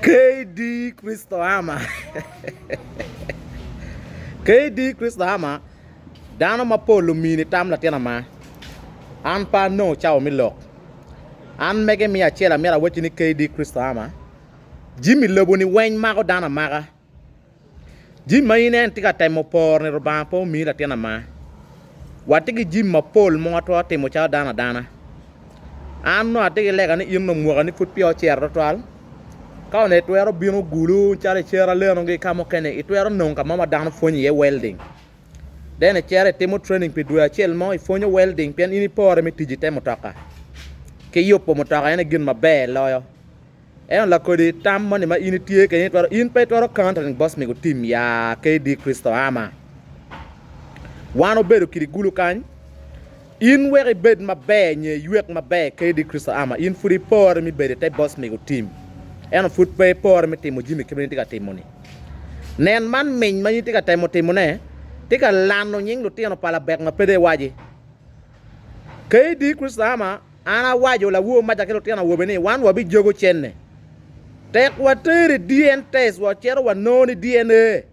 KD Cristo Ama. KD Cristo Ama. Dano mapolo mini tam la tena ma. An pa no chao mi lok. An mege mi achela mera wachini KD Cristo Ama. Jimmy lobo ni wen mako dana maga. Jim mayine tika time por ne roban po mi la tena ma. Watigi Jim mapol mo atwa temo chao dana. An no atigi lega ni yim no muga ni fut pio cher rotwal. Kau ne tuero bino gulu chare chera le no ge kamo kene ituero nonka mama dana fonyi ye welding. Then a chair temo training pe dua chel mo ifonyo welding pian ini por mi tiji temo taka. Ke yopo motaka ene gin mabe loyo. En la kodi tam money ma ini tie ke tuero in pe tuero counter boss mi go team ya KD Cristo Ama. Wano bedo kiri gulu kan. In were bed mabe nye yuek mabe KD Cristo Ama in furi por mi bede te boss mi go team. En foot pe por mi timo Jimmy kemeni tika timo ni. Nen man min ma tika timo ne. Tika lano nying lutiano pala bek na pede waji. KD Cristo Ama ana wajo la wuo maja ke lutiano wobeni wan wabi jogo chenne. Tek wateri DNA test wa chero wa noni DNA.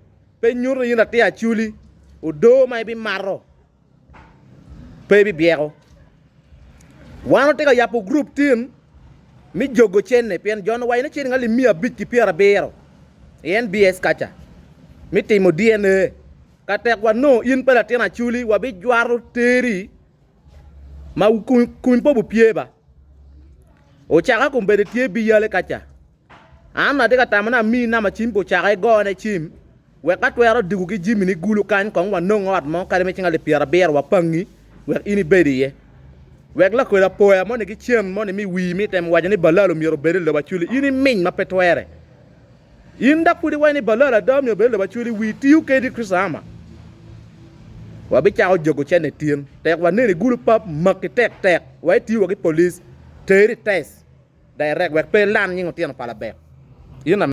Pe nyuru yina tia chuli. Udo mai bi maro. Pe bi biero. Wano tika yapo group team mi jogo chenne pian John Wayne chiri ngali mia bit ki piara bero. NBS kacha. Mi timo DNA. Katek wa no in pela tena chuli wabi jwaro teri ma kumpo bu pieba o chaka kumbede tie biyale kacha amna de katamana mi na ma chimpo chaka go ne chim we katwero digu gi Jimmy ni gulu kan kon wa no ngot mo kare me chinga le piara ber wa pangi we ini bedi ye we la ko la poya mo ne gi chiem mo ne mi wi mi tem wajani balalo mi ro beri lo ba chuli ini min ma petwere inda pudi wani balala dam yo beri lo ba chuli wi tiu KD Cristo Ama wabi chao jogo chene tien tek wanene gulu pap mak tek wai ti wagi police teri test direct wek pe lan nyingo tien pala be yina